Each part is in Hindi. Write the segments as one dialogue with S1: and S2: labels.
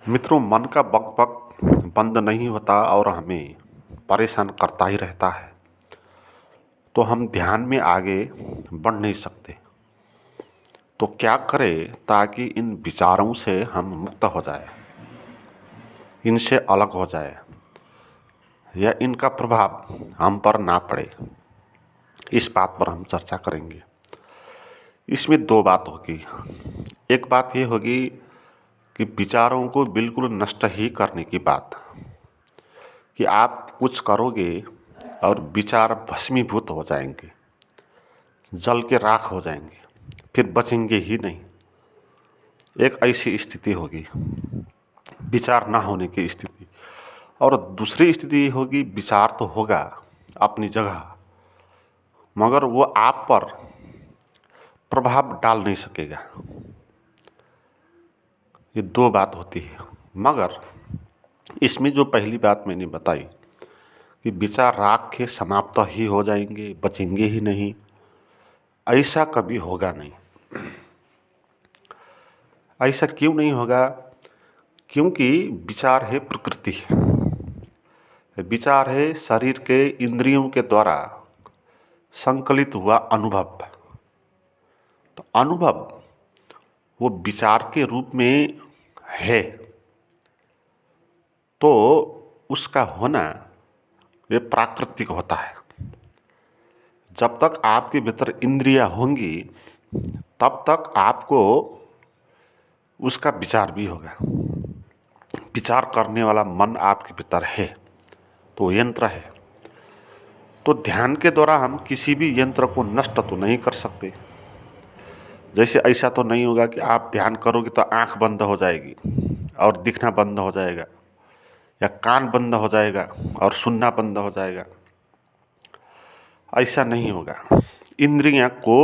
S1: मित्रों, मन का बक-बक बंद नहीं होता और हमें परेशान करता ही रहता है, तो हम ध्यान में आगे बढ़ नहीं सकते। तो क्या करें ताकि इन विचारों से हम मुक्त हो जाए, इनसे अलग हो जाए या इनका प्रभाव हम पर ना पड़े, इस बात पर हम चर्चा करेंगे। इसमें दो बात होगी। एक बात ये होगी कि विचारों को बिल्कुल नष्ट ही करने की बात, कि आप कुछ करोगे और विचार भस्मीभूत हो जाएंगे, जल के राख हो जाएंगे, फिर बचेंगे ही नहीं। एक ऐसी स्थिति होगी, विचार ना होने की स्थिति। और दूसरी स्थिति होगी, विचार तो होगा अपनी जगह, मगर वो आप पर प्रभाव डाल नहीं सकेगा। ये दो बात होती है। मगर इसमें जो पहली बात मैंने बताई कि विचार राख के समाप्त ही हो जाएंगे, बचेंगे ही नहीं, ऐसा कभी होगा नहीं। ऐसा क्यों नहीं होगा? क्योंकि विचार है प्रकृति, विचार है शरीर के इंद्रियों के द्वारा संकलित हुआ अनुभव। तो अनुभव वो विचार के रूप में है, तो उसका होना ये प्राकृतिक होता है। जब तक आपके भीतर इंद्रियां होंगी तब तक आपको उसका विचार भी होगा। विचार करने वाला मन आपके भीतर है, तो यंत्र है। तो ध्यान के द्वारा हम किसी भी यंत्र को नष्ट तो नहीं कर सकते। जैसे ऐसा तो नहीं होगा कि आप ध्यान करोगे तो आंख बंद हो जाएगी और दिखना बंद हो जाएगा, या कान बंद हो जाएगा और सुनना बंद हो जाएगा। ऐसा नहीं होगा। इंद्रियां को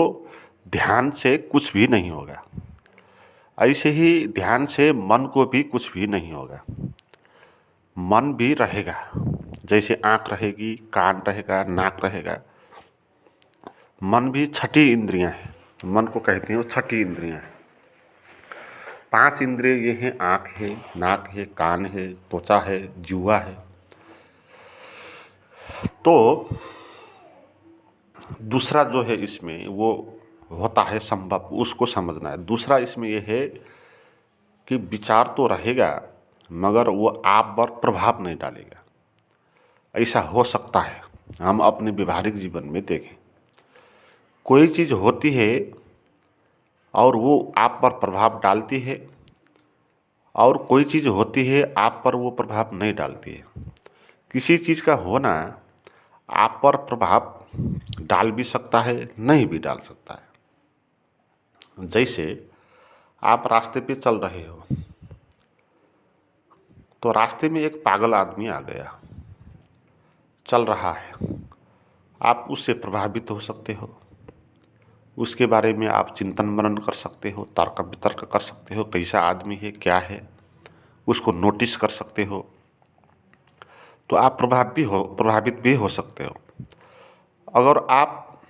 S1: ध्यान से कुछ भी नहीं होगा। ऐसे ही ध्यान से मन को भी कुछ भी नहीं होगा। मन भी रहेगा, जैसे आँख रहेगी, कान रहेगा, नाक रहेगा। मन भी छठी इंद्रियां हैं, मन को कहते हैं वो छठी इंद्रियां हैं। 5 इंद्रिय ये हैं, आँख है, नाक है, कान है, त्वचा है, जिह्वा है। तो दूसरा जो है इसमें वो होता है संभव, उसको समझना है। दूसरा इसमें ये है कि विचार तो रहेगा मगर वो आप पर प्रभाव नहीं डालेगा। ऐसा हो सकता है, हम अपने व्यवहारिक जीवन में देखें, कोई चीज़ होती है और वो आप पर प्रभाव डालती है, और कोई चीज़ होती है आप पर वो प्रभाव नहीं डालती है। किसी चीज़ का होना आप पर प्रभाव डाल भी सकता है, नहीं भी डाल सकता है। जैसे आप रास्ते पे चल रहे हो, तो रास्ते में एक पागल आदमी आ गया, चल रहा है, आप उससे प्रभावित हो सकते हो। उसके बारे में आप चिंतन मनन कर सकते हो, तर्क वितर्क कर सकते हो, कैसा आदमी है, क्या है, उसको नोटिस कर सकते हो। तो आप प्रभावित भी हो सकते हो। अगर आप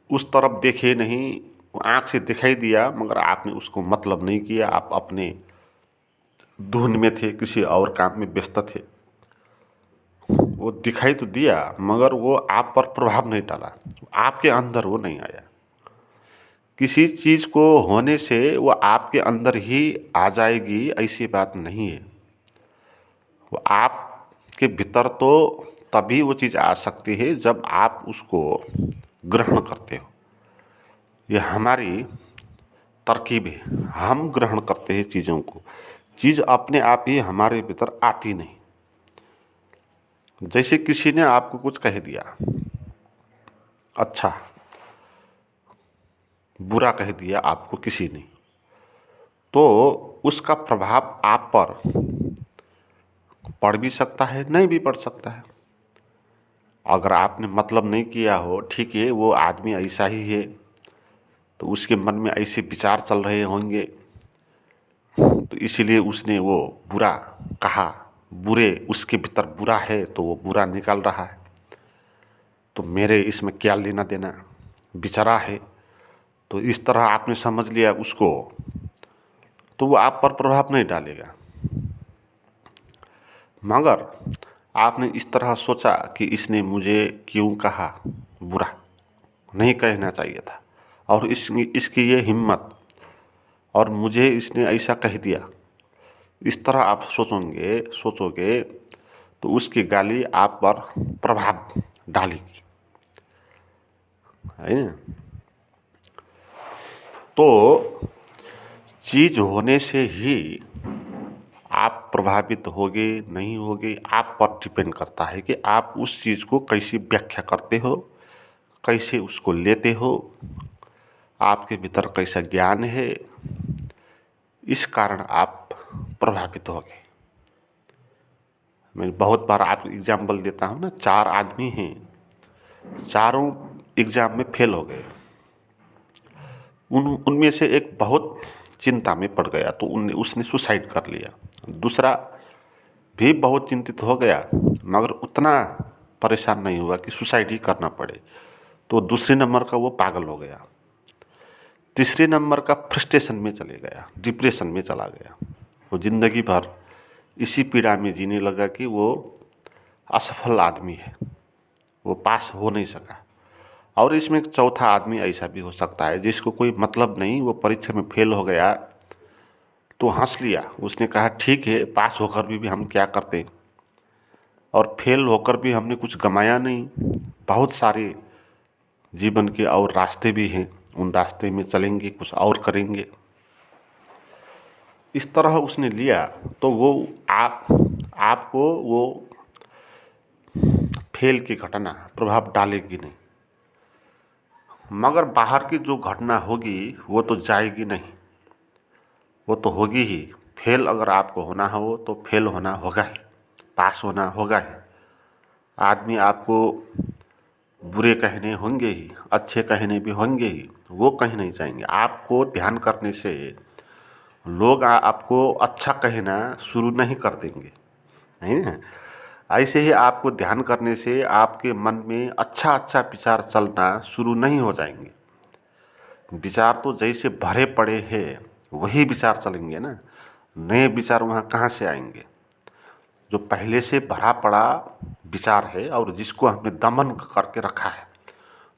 S1: उस तरफ देखे नहीं, आँख से दिखाई दिया मगर आपने उसको मतलब नहीं किया, आप अपने धुन में थे, किसी और काम में व्यस्त थे, वो दिखाई तो दिया मगर वो आप पर प्रभाव नहीं डाला, आपके अंदर वो नहीं आया। किसी चीज़ को होने से वो आपके अंदर ही आ जाएगी, ऐसी बात नहीं है। वो आपके भीतर तो तभी वो चीज़ आ सकती है जब आप उसको ग्रहण करते हो। यह हमारी तरकीब है, हम ग्रहण करते हैं चीज़ों को। चीज़ अपने आप ही हमारे भीतर आती नहीं। जैसे किसी ने आपको कुछ कह दिया, अच्छा बुरा कह दिया आपको किसी ने, तो उसका प्रभाव आप पर पड़ भी सकता है, नहीं भी पड़ सकता है। अगर आपने मतलब नहीं किया हो, ठीक है, वो आदमी ऐसा ही है, तो उसके मन में ऐसे विचार चल रहे होंगे, तो इसीलिए उसने वो बुरा कहा, बुरे उसके भीतर बुरा है तो वो बुरा निकाल रहा है, तो मेरे इसमें क्या लेना देना, बेचारा है। तो इस तरह आपने समझ लिया उसको, तो वो आप पर प्रभाव नहीं डालेगा। मगर आपने इस तरह सोचा कि इसने मुझे क्यों कहा बुरा, नहीं कहना चाहिए था, और इसकी ये हिम्मत, और मुझे इसने ऐसा कह दिया, इस तरह आप सोचोगे तो उसकी गाली आप पर प्रभाव डालेगी, है ना। तो चीज़ होने से ही आप प्रभावित होगे नहीं होगे, आप पर डिपेंड करता है कि आप उस चीज़ को कैसी व्याख्या करते हो, कैसे उसको लेते हो, आपके भीतर कैसा ज्ञान है, इस कारण आप प्रभावित हो गए। मैं बहुत बार आपको एग्जाम्पल देता हूँ ना, 4 आदमी हैं, चारों एग्ज़ाम में फेल हो गए। उनमें से एक बहुत चिंता में पड़ गया तो उसने सुसाइड कर लिया। दूसरा भी बहुत चिंतित हो गया मगर उतना परेशान नहीं हुआ कि सुसाइड ही करना पड़े, तो दूसरे नंबर का वो पागल हो गया। तीसरे नंबर का फ्रस्ट्रेशन में चले गया, डिप्रेशन में चला गया। वो ज़िंदगी भर इसी पीड़ा में जीने लगा कि वो असफल आदमी है, वो पास हो नहीं सका। और इसमें एक चौथा आदमी ऐसा भी हो सकता है जिसको कोई मतलब नहीं, वो परीक्षा में फेल हो गया तो हंस लिया, उसने कहा ठीक है, पास होकर भी हम क्या करते, और फेल होकर भी हमने कुछ गमाया नहीं, बहुत सारे जीवन के और रास्ते भी हैं, उन रास्ते में चलेंगे, कुछ और करेंगे। इस तरह उसने लिया तो वो आपको वो फेल की घटना प्रभाव डालेगी नहीं, मगर बाहर की जो घटना होगी वो तो जाएगी नहीं, वो तो होगी ही। फेल अगर आपको होना हो तो फेल होना होगा ही, पास होना होगा ही। आदमी आपको बुरे कहने होंगे ही, अच्छे कहने भी होंगे ही, वो कहीं नहीं जाएंगे। आपको ध्यान करने से लोग आपको अच्छा कहना शुरू नहीं कर देंगे, है ना। ऐसे ही आपको ध्यान करने से आपके मन में अच्छा अच्छा विचार चलना शुरू नहीं हो जाएंगे। विचार तो जैसे भरे पड़े हैं वही विचार चलेंगे ना, नए विचार वहाँ कहाँ से आएंगे। जो पहले से भरा पड़ा विचार है और जिसको हमने दमन करके रखा है,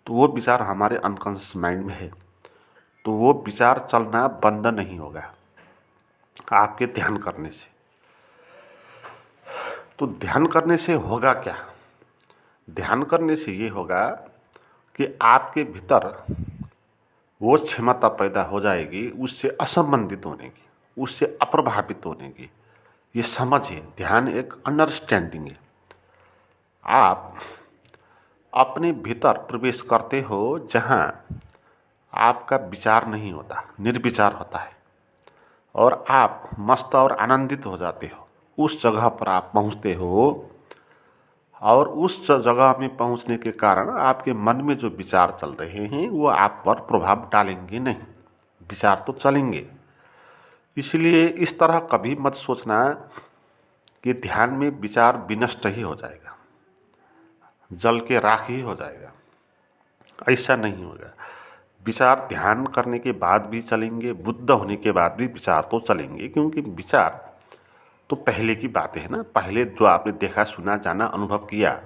S1: तो वो विचार हमारे अनकॉन्शियस माइंड में है, तो वो विचार चलना बंद नहीं होगा आपके ध्यान करने से। तो ध्यान करने से होगा क्या? ध्यान करने से ये होगा कि आपके भीतर वो क्षमता पैदा हो जाएगी उससे असंबंधित होने की, उससे अप्रभावित होने की। ये समझ है, ध्यान एक अंडरस्टैंडिंग है। आप अपने भीतर प्रवेश करते हो जहाँ आपका विचार नहीं होता, निर्विचार होता है, और आप मस्त और आनंदित हो जाते हो। उस जगह पर आप पहुँचते हो, और उस जगह में पहुँचने के कारण आपके मन में जो विचार चल रहे हैं वो आप पर प्रभाव डालेंगे नहीं, विचार तो चलेंगे। इसलिए इस तरह कभी मत सोचना कि ध्यान में विचार विनष्ट ही हो जाएगा, जल के राख ही हो जाएगा, ऐसा नहीं होगा। विचार ध्यान करने के बाद भी चलेंगे, बुद्ध होने के बाद भी विचार तो चलेंगे, क्योंकि विचार तो पहले की बातें है ना, पहले जो आपने देखा, सुना, जाना, अनुभव किया,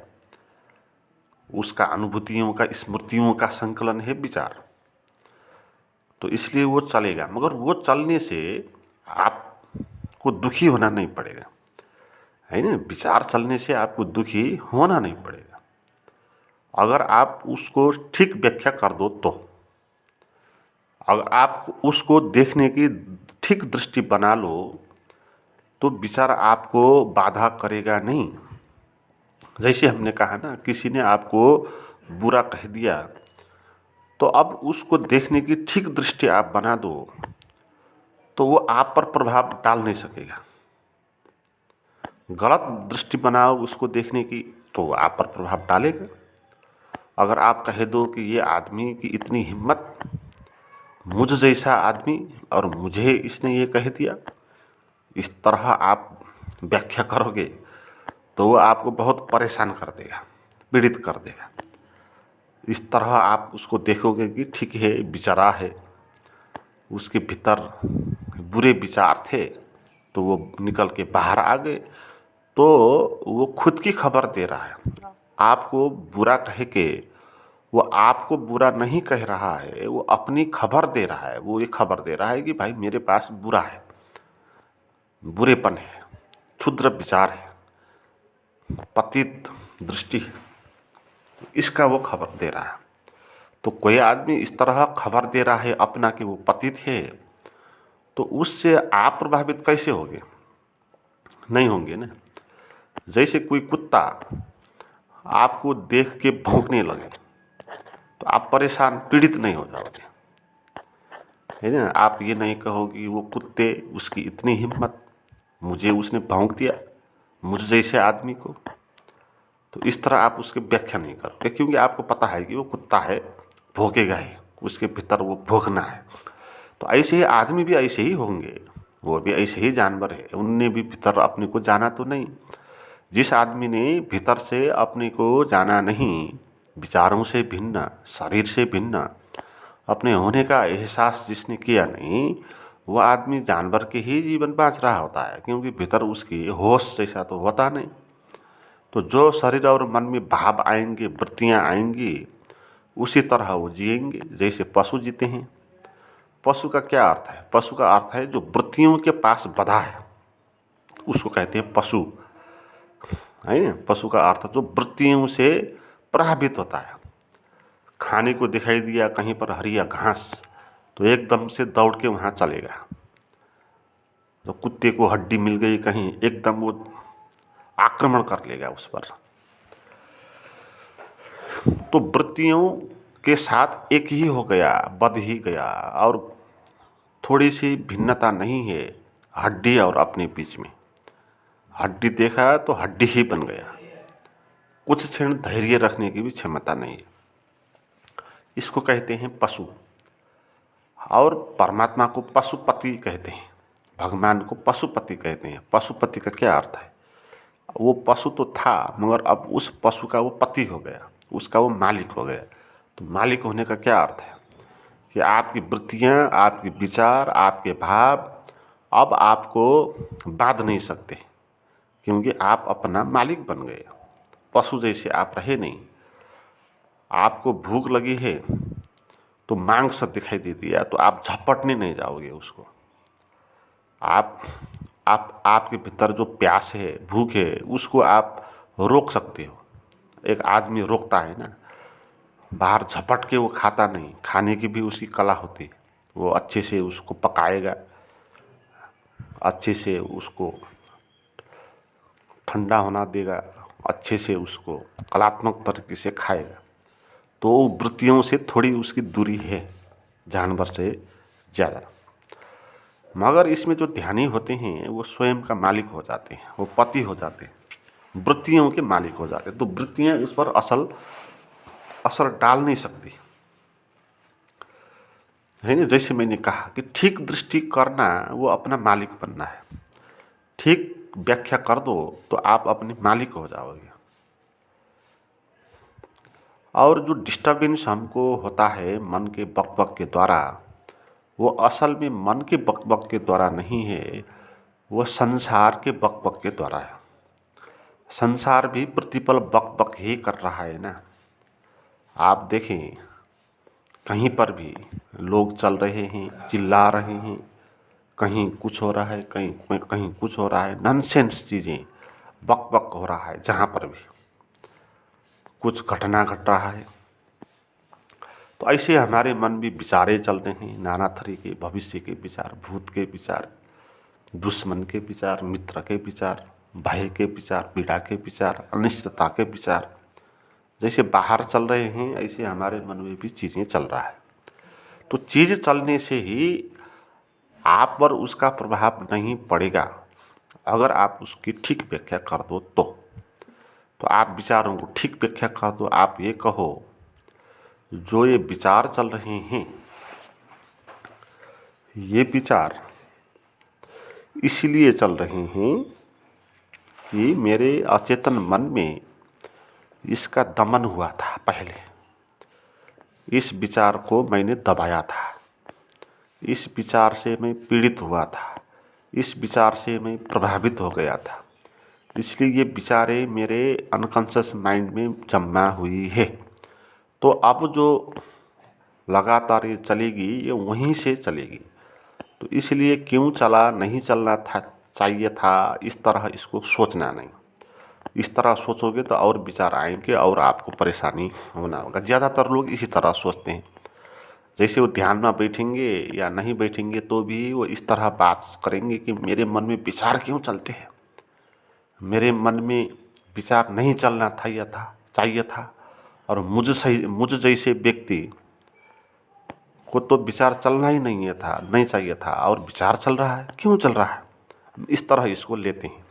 S1: उसका अनुभूतियों का, स्मृतियों का संकलन है विचार। तो इसलिए वो चलेगा, मगर वो चलने से आपको दुखी होना नहीं पड़ेगा, है ना। विचार चलने से आपको दुखी होना नहीं पड़ेगा अगर आप उसको ठीक व्याख्या कर दो तो। अगर आप उसको देखने की ठीक दृष्टि बना लो तो विचार आपको बाधा करेगा नहीं। जैसे हमने कहा ना, किसी ने आपको बुरा कह दिया तो अब उसको देखने की ठीक दृष्टि आप बना दो तो वो आप पर प्रभाव डाल नहीं सकेगा। गलत दृष्टि बनाओ उसको देखने की तो आप पर प्रभाव डालेगा। अगर आप कह दो कि ये आदमी की इतनी हिम्मत, मुझ जैसा आदमी, और मुझे इसने ये कह दिया, इस तरह आप व्याख्या करोगे तो वो आपको बहुत परेशान कर देगा, पीड़ित कर देगा। इस तरह आप उसको देखोगे कि ठीक है, बेचारा है, उसके भीतर बुरे विचार थे तो वो निकल के बाहर आ गए, तो वो खुद की खबर दे रहा है। आपको बुरा कह के वो आपको बुरा नहीं कह रहा है, वो अपनी खबर दे रहा है। वो ये खबर दे रहा है कि भाई मेरे पास बुरा है, बुरेपन है, क्षुद्र विचार है, पतित दृष्टि है, इसका वो खबर दे रहा है। तो कोई आदमी इस तरह खबर दे रहा है अपना कि वो पतित है, तो उससे आप प्रभावित कैसे होंगे? नहीं होंगे ना। जैसे कोई कुत्ता आपको देख के भौंकने लगे तो आप परेशान, पीड़ित नहीं हो जाओगे, है ना। आप ये नहीं कहोगे वो कुत्ते, उसकी इतनी हिम्मत, मुझे उसने भौंक दिया, मुझ जैसे आदमी को। तो इस तरह आप उसकी व्याख्या नहीं करोगे, क्योंकि आपको पता है कि वो कुत्ता है, भौंकेगा ही, उसके भीतर वो भौंकना है। तो ऐसे ही आदमी भी ऐसे ही होंगे, वो भी ऐसे ही जानवर है, उनने भी भीतर अपने को जाना तो नहीं। जिस आदमी ने भीतर से अपने को जाना नहीं, विचारों से भिन्न, शरीर से भिन्न, अपने होने का एहसास जिसने किया नहीं, वह आदमी जानवर के ही जीवन बाँच रहा होता है, क्योंकि भीतर उसकी होश जैसा तो होता नहीं। तो जो शरीर और मन में भाव आएंगे, वृत्तियाँ आएंगी, उसी तरह वो जिएंगे जैसे पशु जीते हैं। पशु का क्या अर्थ है? पशु का अर्थ है जो वृत्तियों के पास बंधा है, उसको कहते हैं पशु, है ना। पशु का अर्थ जो वृत्तियों से प्रभावित होता है। खाने को दिखाई दिया कहीं पर हरिया घास, तो एकदम से दौड़ के वहाँ चलेगा। तो कुत्ते को हड्डी मिल गई कहीं, एकदम वो आक्रमण कर लेगा उस पर। तो वृत्तियों के साथ एक ही हो गया, बध ही गया, और थोड़ी सी भिन्नता नहीं है हड्डी और अपने बीच में। हड्डी देखा तो हड्डी ही बन गया, कुछ क्षण धैर्य रखने की भी क्षमता नहीं है। इसको कहते हैं पशु। और परमात्मा को पशुपति कहते हैं, भगवान को पशुपति कहते हैं। पशुपति का क्या अर्थ है? वो पशु तो था, मगर अब उस पशु का वो पति हो गया, उसका वो मालिक हो गया। तो मालिक होने का क्या अर्थ है? कि आपकी वृत्तियाँ, आपके विचार, आपके भाव अब आपको बांध नहीं सकते, क्योंकि आप अपना मालिक बन गए। पशु जैसे आप रहे नहीं। आपको भूख लगी है तो मांस दिखाई दे दिया तो आप झपटने नहीं जाओगे उसको। आपके भीतर जो प्यास है, भूख है, उसको आप रोक सकते हो। एक आदमी रोकता है ना, बाहर झपट के वो खाता नहीं, खाने की भी उसकी कला होती है। वो अच्छे से उसको पकाएगा, अच्छे से उसको ठंडा होना देगा, अच्छे से उसको कलात्मक तरीके से खाएगा। तो वृत्तियों से थोड़ी उसकी दूरी है जानवर से ज़्यादा। मगर इसमें जो ध्यानी होते हैं वो स्वयं का मालिक हो जाते हैं, वो पति हो जाते हैं, वृत्तियों के मालिक हो जाते हैं। तो वृत्तियाँ इस पर असर डाल नहीं सकती, है ना। जैसे मैंने कहा कि ठीक दृष्टि करना वो अपना मालिक बनना है। ठीक व्याख्या कर दो तो आप अपने मालिक हो जाओगे। और जो डिस्टर्बेंस हमको होता है मन के बकबक के द्वारा, वो असल में मन के बकबक के द्वारा नहीं है, वो संसार के बकबक के द्वारा है। संसार भी प्रतिपल बकबक ही कर रहा है ना। आप देखें, कहीं पर भी लोग चल रहे हैं, चिल्ला रहे हैं, कहीं कुछ हो रहा है, कहीं कुछ हो रहा है, नॉनसेंस चीज़ें, बकबक हो रहा है। जहाँ पर भी कुछ घटना घट रहा है, तो ऐसे हमारे मन में विचारे चल रहे हैं, नाना तरह के भविष्य के विचार, भूत के विचार, दुश्मन के विचार, मित्र के विचार, भय के विचार, पीड़ा के विचार, अनिश्चितता के विचार। जैसे बाहर चल रहे हैं ऐसे हमारे मन में भी चीज़ें चल रहा है। तो चीज़ चलने से ही आप पर उसका प्रभाव नहीं पड़ेगा, अगर आप उसकी ठीक व्याख्या कर दो तो आप विचारों को ठीक व्याख्या कर दो। आप ये कहो जो ये विचार चल रहे हैं, ये विचार इसलिए चल रहे हैं कि मेरे अचेतन मन में इसका दमन हुआ था पहले, इस विचार को मैंने दबाया था, इस विचार से मैं पीड़ित हुआ था, इस विचार से मैं प्रभावित हो गया था, इसलिए ये विचारें मेरे अनकॉन्शियस माइंड में जमा हुई है। तो अब जो लगातार ये चलेगी, ये वहीं से चलेगी। तो इसलिए क्यों चला, नहीं चलना था, चाहिए था, इस तरह इसको सोचना नहीं। इस तरह सोचोगे तो और विचार आएंगे और आपको परेशानी होना होगा। ज़्यादातर लोग इसी तरह सोचते हैं। जैसे वो ध्यान में बैठेंगे या नहीं बैठेंगे तो भी वो इस तरह बात करेंगे कि मेरे मन में विचार क्यों चलते हैं, मेरे मन में विचार नहीं चलना चाहिए था। और मुझ जैसे व्यक्ति को तो विचार चलना ही नहीं चाहिए था, और विचार चल रहा है, क्यों चल रहा है, इस तरह इसको लेते हैं।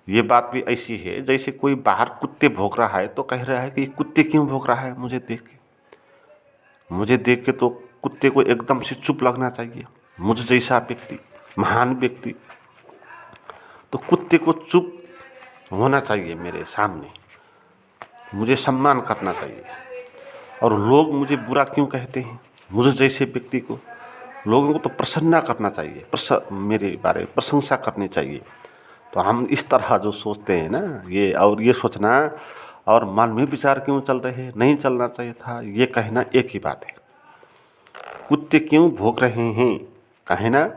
S1: ये बात भी ऐसी है जैसे कोई बाहर कुत्ते भौंक रहा है तो कह रहा है कि कुत्ते क्यों भौंक रहा है, मुझे देख के तो कुत्ते को एकदम से चुप लगना चाहिए। मुझ जैसा व्यक्ति, महान व्यक्ति, तो कुत्ते को चुप होना चाहिए, मेरे सामने मुझे सम्मान करना चाहिए। और लोग मुझे बुरा क्यों कहते हैं, मुझे जैसे व्यक्ति को, लोगों को तो प्रसन्ना करना चाहिए, मेरे बारे में प्रशंसा करनी चाहिए। तो हम इस तरह जो सोचते हैं ना, ये सोचना और मन में विचार क्यों चल रहे हैं, नहीं चलना चाहिए था, ये कहना एक ही बात है। कुत्ते क्यों भौंक रहे हैं कहना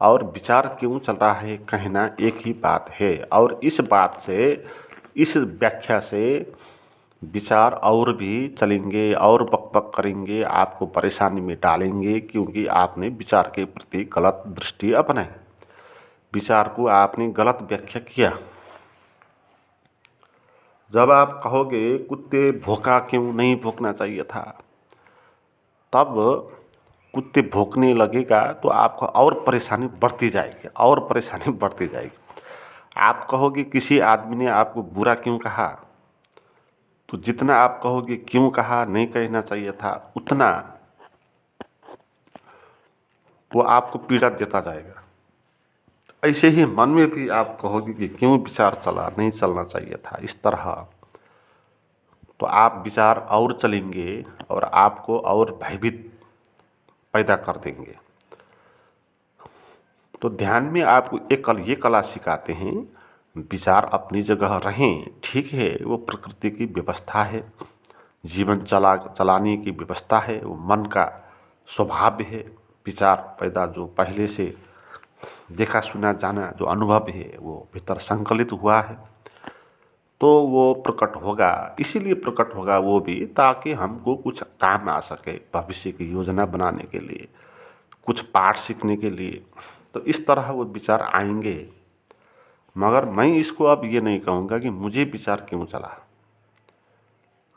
S1: और विचार क्यों चल रहा है कहना एक ही बात है। और इस बात से, इस व्याख्या से विचार और भी चलेंगे और बकबक करेंगे, आपको परेशानी में डालेंगे, क्योंकि आपने विचार के प्रति गलत दृष्टि अपनाई, विचार को आपने गलत व्याख्या किया। जब आप कहोगे कुत्ते भौंका क्यों, नहीं भौंकना चाहिए था, तब कुत्ते भौंकने लगेगा तो आपको और परेशानी बढ़ती जाएगी। आप कहोगे किसी आदमी ने आपको बुरा क्यों कहा, तो जितना आप कहोगे क्यों कहा, नहीं कहना चाहिए था, उतना वो आपको पीड़ा देता जाएगा। ऐसे ही मन में भी आप कहोगे कि क्यों विचार चला, नहीं चलना चाहिए था, इस तरह तो आप विचार और चलेंगे और आपको और भयभीत पैदा कर देंगे। तो ध्यान में आपको ये कला सिखाते हैं, विचार अपनी जगह रहें, ठीक है, वो प्रकृति की व्यवस्था है, जीवन चलाने की व्यवस्था है, वो मन का स्वभाव है। विचार पैदा जो पहले से देखा सुना जाना जो अनुभव है वो भीतर संकलित हुआ है, तो वो प्रकट होगा। इसीलिए प्रकट होगा वो भी, ताकि हमको कुछ काम आ सके, भविष्य की योजना बनाने के लिए, कुछ पाठ सीखने के लिए। तो इस तरह वो विचार आएंगे। मगर मैं इसको अब ये नहीं कहूँगा कि मुझे विचार क्यों चला,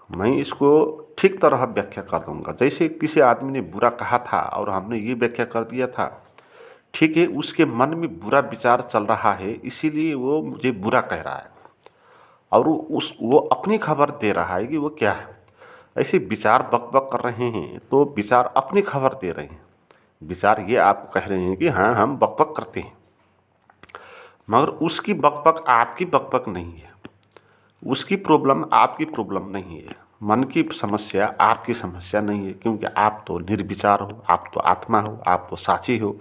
S1: मैं इसको ठीक तरह व्याख्या कर दूंगा। जैसे किसी आदमी ने बुरा कहा था और हमने ये व्याख्या कर दिया था, ठीक है, उसके मन में बुरा विचार चल रहा है, इसीलिए वो मुझे बुरा कह रहा है, और वो अपनी खबर दे रहा है कि वो क्या है। ऐसे विचार बक कर रहे हैं तो विचार अपनी खबर दे रहे हैं। विचार ये आपको कह रहे हैं कि हाँ, हम बक करते हैं, मगर उसकी बक आपकी बक नहीं है, उसकी प्रॉब्लम आपकी प्रॉब्लम नहीं है, मन की समस्या आपकी समस्या नहीं है, क्योंकि आप तो निर्विचार हो, आप तो आत्मा हो, आप तो साची हो।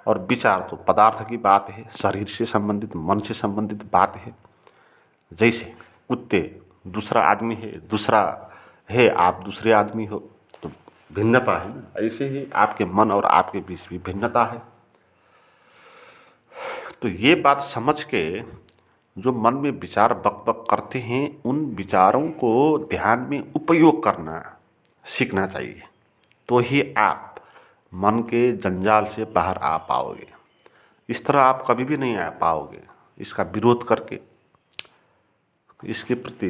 S1: और विचार तो पदार्थ की बात है, शरीर से संबंधित, मन से संबंधित बात है। जैसे कुत्ते दूसरा आदमी है, दूसरा है, आप दूसरे आदमी हो, तो भिन्नता है ना। ऐसे ही आपके मन और आपके बीच भी भिन्नता है। तो ये बात समझ के जो मन में विचार बक करते हैं, उन विचारों को ध्यान में उपयोग करना सीखना चाहिए, तो ही आप मन के जंजाल से बाहर आ पाओगे। इस तरह आप कभी भी नहीं आ पाओगे। इसका विरोध करके, इसके प्रति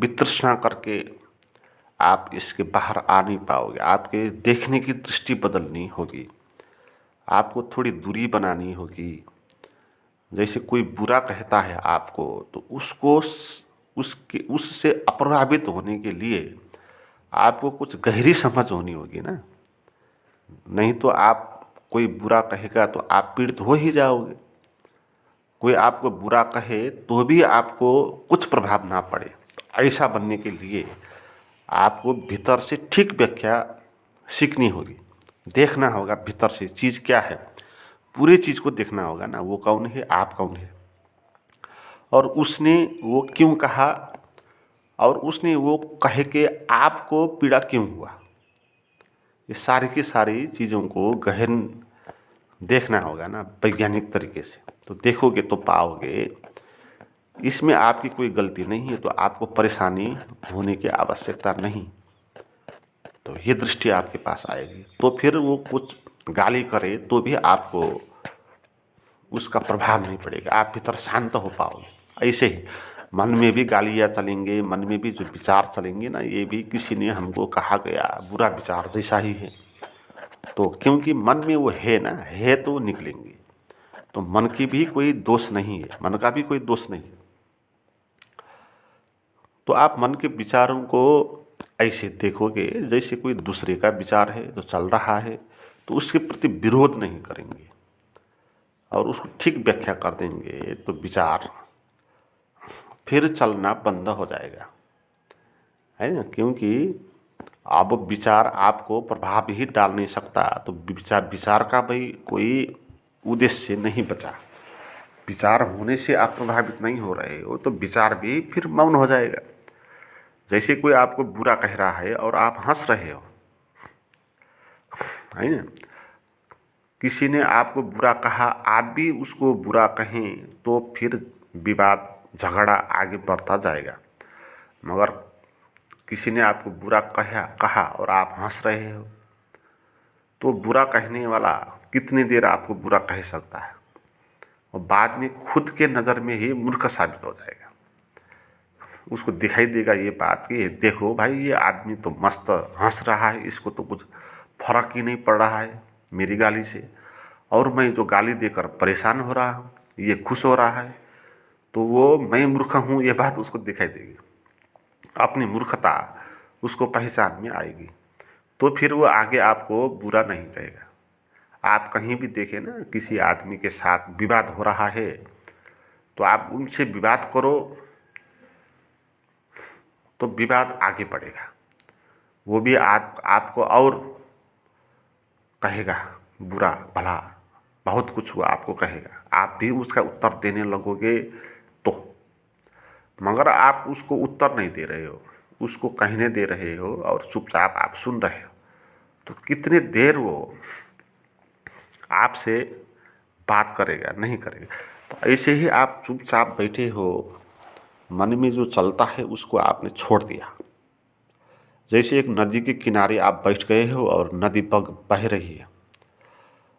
S1: वितृष्णा करके आप इसके बाहर आ नहीं पाओगे। आपके देखने की दृष्टि बदलनी होगी, आपको थोड़ी दूरी बनानी होगी। जैसे कोई बुरा कहता है आपको, तो उससे अप्रभावित होने के लिए आपको कुछ गहरी समझ होनी होगी ना। नहीं तो आप, कोई बुरा कहेगा तो आप पीड़ित हो ही जाओगे। कोई आपको बुरा कहे तो भी आपको कुछ प्रभाव ना पड़े। ऐसा बनने के लिए आपको भीतर से ठीक व्याख्या सीखनी होगी, देखना होगा भीतर से चीज़ क्या है। पूरे चीज़ को देखना होगा ना, वो कौन है, आप कौन है, और उसने वो क्यों कहा, और उसने वो कहे के आपको पीड़ा क्यों हुआ। ये सारी की सारी चीज़ों को गहन देखना होगा ना वैज्ञानिक तरीके से। तो देखोगे तो पाओगे इसमें आपकी कोई गलती नहीं है, तो आपको परेशानी होने की आवश्यकता नहीं। तो ये दृष्टि आपके पास आएगी, तो फिर वो कुछ गाली करे तो भी आपको उसका प्रभाव नहीं पड़ेगा, आप भीतर शांत हो पाओगे। ऐसे ही मन में भी गालियाँ चलेंगे, मन में भी जो विचार चलेंगे ना, ये भी किसी ने हमको कहा गया बुरा विचार जैसा ही है। तो क्योंकि मन में वो है ना, है तो निकलेंगे। तो मन की भी कोई दोष नहीं है, मन का भी कोई दोष नहीं है। तो आप मन के विचारों को ऐसे देखोगे जैसे कोई दूसरे का विचार है जो चल रहा है, तो उसके प्रति विरोध नहीं करेंगे और उसको ठीक व्याख्या कर देंगे, तो विचार फिर चलना बंद हो जाएगा, है ना। क्योंकि अब विचार आपको प्रभाव ही डाल नहीं सकता, तो विचार का भाई कोई उद्देश्य नहीं बचा। विचार होने से आप प्रभावित नहीं हो रहे हो, तो विचार भी फिर मौन हो जाएगा। जैसे कोई आपको बुरा कह रहा है और आप हंस रहे हो, है ना। किसी ने आपको बुरा कहा, आप भी उसको बुरा कहें, तो फिर विवाद झगड़ा आगे बढ़ता जाएगा। मगर किसी ने आपको बुरा कहा और आप हंस रहे हो, तो बुरा कहने वाला कितनी देर आपको बुरा कह सकता है, और बाद में खुद के नज़र में ही मूर्ख साबित हो जाएगा। उसको दिखाई देगा ये बात कि देखो भाई, ये आदमी तो मस्त हंस रहा है, इसको तो कुछ फर्क ही नहीं पड़ रहा है मेरी गाली से, और मैं जो गाली देकर परेशान हो रहा हूँ ये खुश हो रहा है। तो वो मैं मूर्ख हूँ ये बात उसको दिखाई देगी, अपनी मूर्खता उसको पहचान में आएगी। तो फिर वो आगे आपको बुरा नहीं कहेगा। आप कहीं भी देखें ना, किसी आदमी के साथ विवाद हो रहा है, तो आप उनसे विवाद करो तो विवाद आगे बढ़ेगा। वो भी आपको और कहेगा बुरा भला, बहुत कुछ वो आपको कहेगा, आप भी उसका उत्तर देने लगोगे। तो मगर आप उसको उत्तर नहीं दे रहे हो, उसको कहने दे रहे हो और चुपचाप आप सुन रहे हो, तो कितने देर वो आपसे बात करेगा, नहीं करेगा। तो ऐसे ही आप चुपचाप बैठे हो, मन में जो चलता है उसको आपने छोड़ दिया। जैसे एक नदी के किनारे आप बैठ गए हो और नदी बह रही है,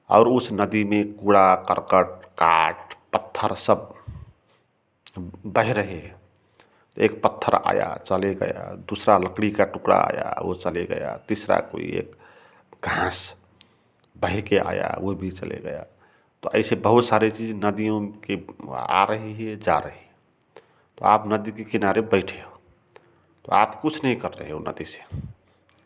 S1: और उस नदी में कूड़ा करकट काट पत्थर सब बह रहे हैं। एक पत्थर आया चले गया, दूसरा लकड़ी का टुकड़ा आया वो चले गया, तीसरा कोई एक घास बह के आया वो भी चले गया। तो ऐसे बहुत सारी चीज़ नदियों के आ रही है जा रही है। तो आप नदी के किनारे बैठे हो, तो आप कुछ नहीं कर रहे हो नदी से,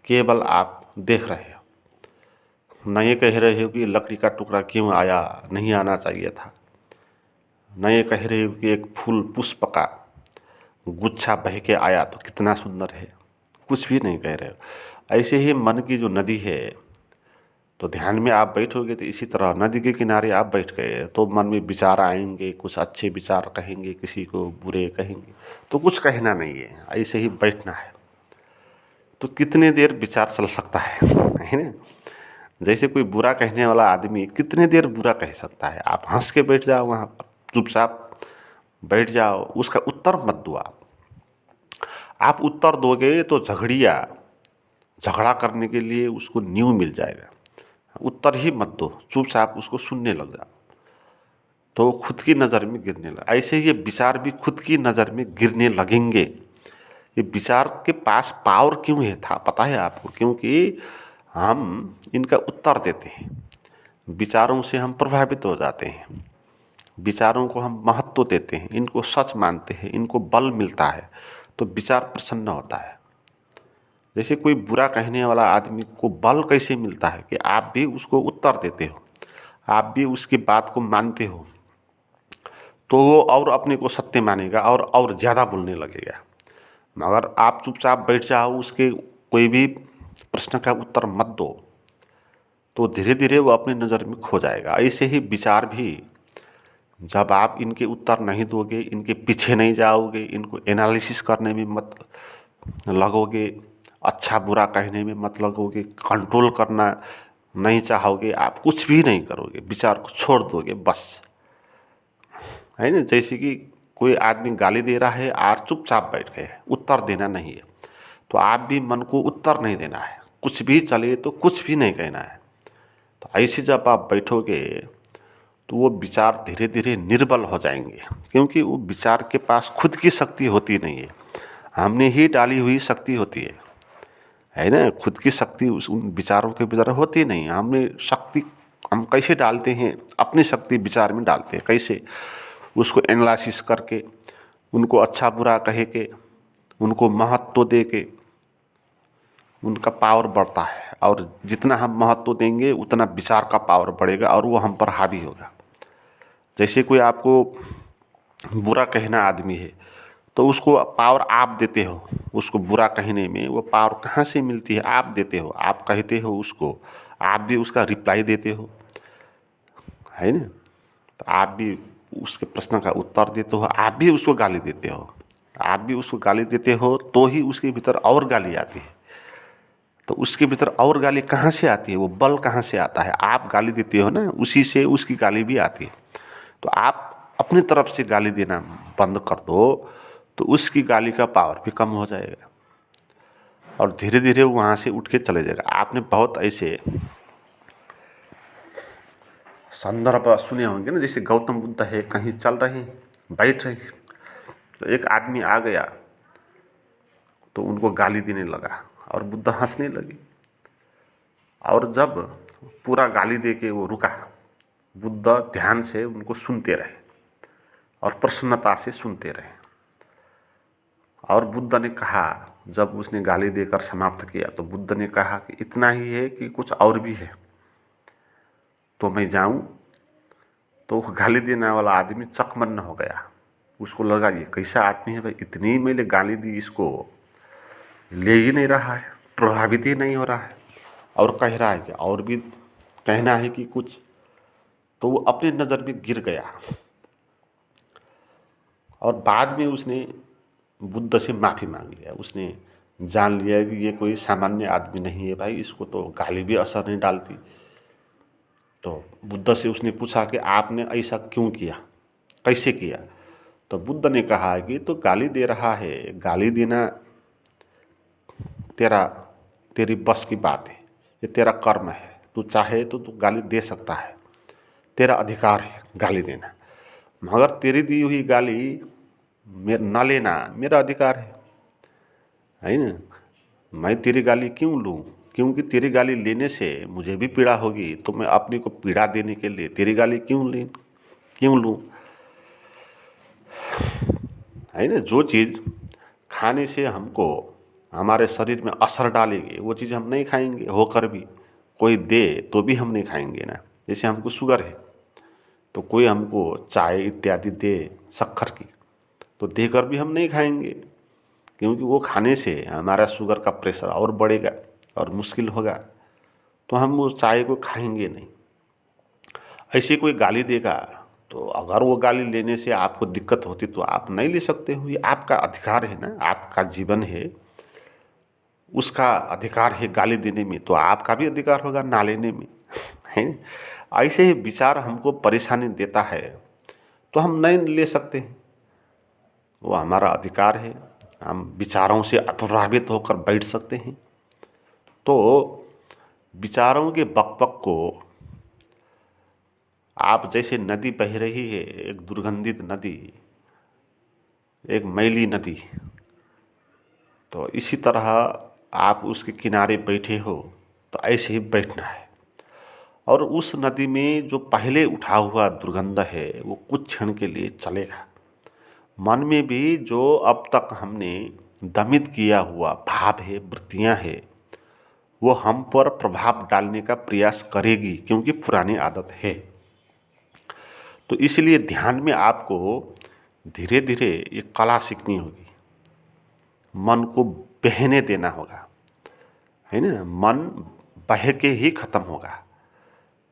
S1: केवल आप देख रहे हो। न ये कह रहे हो कि लकड़ी का टुकड़ा क्यों आया, नहीं आना चाहिए था। न ये कह रहे हो कि एक फूल पुष्प का गुच्छा बह के आया तो कितना सुंदर है, कुछ भी नहीं कह रहे हो। ऐसे ही मन की जो नदी है, तो ध्यान में आप बैठोगे तो इसी तरह नदी के किनारे आप बैठ गए, तो मन में विचार आएंगे, कुछ अच्छे विचार कहेंगे, किसी को बुरे कहेंगे, तो कुछ कहना नहीं है, ऐसे ही बैठना है। तो कितने देर विचार चल सकता है ना। जैसे कोई बुरा कहने वाला आदमी कितने देर बुरा कह सकता है। आप हंस के बैठ जाओ, वहाँ पर चुपचाप बैठ जाओ, उसका उत्तर मत दो। आप उत्तर दोगे तो झगड़ा करने के लिए उसको न्यू मिल जाएगा। उत्तर ही मत दो, चुपचाप उसको सुनने लग जाओ, तो खुद की नज़र में गिरने लगा। ऐसे ये विचार भी खुद की नज़र में गिरने लगेंगे। ये विचार के पास पावर क्यों है था पता है आपको? क्योंकि हम इनका उत्तर देते हैं, विचारों से हम प्रभावित हो जाते हैं, विचारों को हम महत्व देते हैं, इनको सच मानते हैं, इनको बल मिलता है, तो विचार प्रसन्न होता है। जैसे कोई बुरा कहने वाला आदमी को बल कैसे मिलता है कि आप भी उसको उत्तर देते हो, आप भी उसकी बात को मानते हो, तो वो और अपने को सत्य मानेगा और ज़्यादा बोलने लगेगा। मगर आप चुपचाप बैठ जाओ, उसके कोई भी प्रश्न का उत्तर मत दो, तो धीरे धीरे वो अपनी नज़र में खो जाएगा। ऐसे ही विचार भी, जब आप इनके उत्तर नहीं दोगे, इनके पीछे नहीं जाओगे, इनको एनालिसिस करने में मत लगोगे, अच्छा बुरा कहने में मत लगोगे, कंट्रोल करना नहीं चाहोगे, आप कुछ भी नहीं करोगे, विचार को छोड़ दोगे बस, है ना। जैसे कि कोई आदमी गाली दे रहा है और चुपचाप बैठ गए, उत्तर देना नहीं है, तो आप भी मन को उत्तर नहीं देना है, कुछ भी चले तो कुछ भी नहीं कहना है। तो ऐसे जब आप बैठोगे तो वो विचार धीरे धीरे निर्बल हो जाएंगे, क्योंकि वो विचार के पास खुद की शक्ति होती नहीं है, हमने ही डाली हुई शक्ति होती है ना। खुद की शक्ति उन विचारों के भीतर होती नहीं, हमने शक्ति हम कैसे डालते हैं, अपनी शक्ति विचार में डालते हैं, कैसे उसको एनालिसिस करके, उनको अच्छा बुरा कहे के, उनको महत्व दे के उनका पावर बढ़ता है। और जितना हम महत्व देंगे उतना विचार का पावर बढ़ेगा और वो हम पर हावी होगा। जैसे कोई आपको बुरा कहना आदमी है तो उसको पावर आप देते हो, उसको बुरा कहने में वो पावर कहाँ से मिलती है, आप देते हो, आप कहते हो उसको, आप भी उसका रिप्लाई देते हो, है ना। तो आप भी उसके प्रश्न का उत्तर देते हो, आप भी उसको गाली देते हो, आप भी उसको गाली देते हो, तो ही उसके भीतर और गाली आती है। तो उसके भीतर और गाली कहाँ से आती है, वो बल कहाँ से आता है, आप गाली देते हो ना, उसी से उसकी गाली भी आती है। तो आप अपनी तरफ से गाली देना बंद कर दो तो उसकी गाली का पावर भी कम हो जाएगा और धीरे धीरे वहाँ से उठ के चले जाएगा। आपने बहुत ऐसे संदर्भ सुने होंगे ना, जैसे गौतम बुद्ध है, कहीं चल रहे बैठ रहे तो एक आदमी आ गया तो उनको गाली देने लगा और बुद्ध हंसने लगे, और जब पूरा गाली दे के वो रुका, बुद्ध ध्यान से उनको सुनते रहे और प्रसन्नता से सुनते रहे। और बुद्ध ने कहा, जब उसने गाली देकर समाप्त किया तो बुद्ध ने कहा कि इतना ही है कि कुछ और भी है, तो मैं जाऊं। तो गाली देने वाला आदमी चकमन्न हो गया, उसको लगा ये कैसा आदमी है भाई, इतनी मैंने गाली दी, इसको ले ही नहीं रहा है, प्रभावित ही नहीं हो रहा है, और कह रहा है कि और भी कहना है कि कुछ। तो वो अपनी नज़र में गिर गया और बाद में उसने बुद्ध से माफ़ी मांग लिया। उसने जान लिया कि ये कोई सामान्य आदमी नहीं है भाई, इसको तो गाली भी असर नहीं डालती। तो बुद्ध से उसने पूछा कि आपने ऐसा क्यों किया, कैसे किया। तो बुद्ध ने कहा कि तो गाली दे रहा है, गाली देना तेरी बस की बात है, ये तेरा कर्म है, तू चाहे तो तू गाली दे सकता है, तेरा अधिकार है गाली देना, मगर तेरी दी हुई गाली न लेना मेरा अधिकार है ना। मैं तेरी गाली क्यों लूँ, क्योंकि तेरी गाली लेने से मुझे भी पीड़ा होगी, तो मैं अपने को पीड़ा देने के लिए तेरी गाली क्यों लूँ, है ना। जो चीज़ खाने से हमको हमारे शरीर में असर डालेगी वो चीज़ हम नहीं खाएंगे, होकर भी कोई दे तो भी हम नहीं खाएंगे ना। जैसे हमको शुगर है तो कोई हमको चाय इत्यादि दे शक्कर की, तो देकर भी हम नहीं खाएंगे, क्योंकि वो खाने से हमारा शुगर का प्रेशर और बढ़ेगा और मुश्किल होगा, तो हम वो चाय को खाएंगे नहीं। ऐसे कोई गाली देगा तो अगर वो गाली लेने से आपको दिक्कत होती तो आप नहीं ले सकते हो, ये आपका अधिकार है ना, आपका जीवन है, उसका अधिकार है गाली देने में, तो आपका भी अधिकार होगा ना लेने में, है। ऐसे ही विचार हमको परेशानी देता है तो हम नहीं ले सकते हैं, वो हमारा अधिकार है, हम विचारों से अप्रभावित होकर बैठ सकते हैं। तो विचारों के बकबक को आप, जैसे नदी बह रही है, एक दुर्गंधित नदी, एक मैली नदी, तो इसी तरह आप उसके किनारे बैठे हो तो ऐसे ही बैठना है। और उस नदी में जो पहले उठा हुआ दुर्गंध है वो कुछ क्षण के लिए चलेगा। मन में भी जो अब तक हमने दमित किया हुआ भाव है, वृत्तियाँ है, वो हम पर प्रभाव डालने का प्रयास करेगी, क्योंकि पुरानी आदत है। तो इसलिए ध्यान में आपको धीरे धीरे ये कला सीखनी होगी, मन को बहने देना होगा, है ना। मन बह के ही खत्म होगा,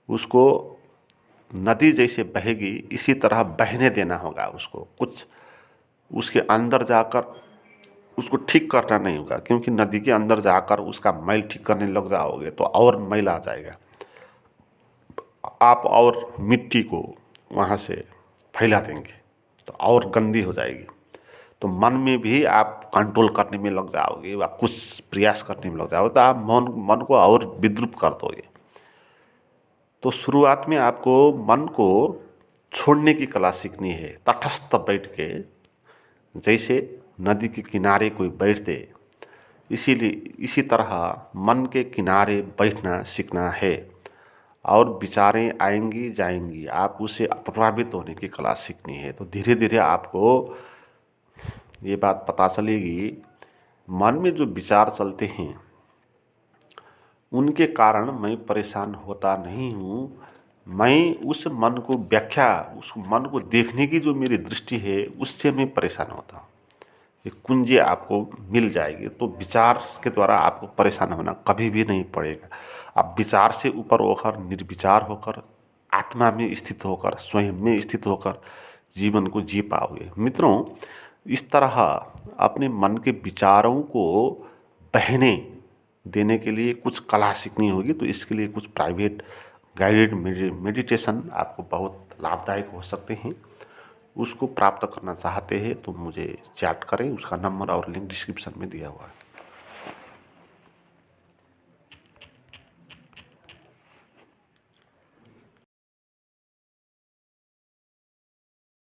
S1: उसको नदी जैसे बहेगी इसी तरह बहने देना होगा उसको। कुछ उसके अंदर जाकर उसको ठीक करना नहीं होगा, क्योंकि नदी के अंदर जाकर उसका मैल ठीक करने लग जाओगे तो और मैल आ जाएगा, आप और मिट्टी को वहाँ से फैला देंगे तो और गंदी हो जाएगी। तो मन में भी आप कंट्रोल करने में लग जाओगे व कुछ प्रयास करने में लग जाओगे तो आप मन को और विद्रूप कर दोगे। तो शुरुआत में आपको मन को छोड़ने की कला सीखनी है। तटस्थ बैठ के, जैसे नदी के किनारे कोई बैठते, इसीलिए इसी तरह मन के किनारे बैठना सीखना है। और विचारें आएंगी जाएंगी, आप उससे प्रभावित होने की कला सीखनी है। तो धीरे धीरे आपको ये बात पता चलेगी, मन में जो विचार चलते हैं उनके कारण मैं परेशान होता नहीं हूँ। मैं उस मन को व्याख्या, उस मन को देखने की जो मेरी दृष्टि है उससे मैं परेशान होता हूँ। ये कुंजी आपको मिल जाएगी। तो विचार के द्वारा आपको परेशान होना कभी भी नहीं पड़ेगा। आप विचार से ऊपर होकर, निर्विचार होकर, आत्मा में स्थित होकर, स्वयं में स्थित होकर जीवन को जी पाओगे। मित्रों, इस तरह अपने मन के विचारों को बहने देने के लिए कुछ कला सीखनी होगी। तो इसके लिए कुछ प्राइवेट गाइडेड मेडिटेशन आपको बहुत लाभदायक हो सकते हैं। उसको प्राप्त करना चाहते हैं तो मुझे चैट करें, उसका नंबर और लिंक डिस्क्रिप्शन में दिया हुआ है।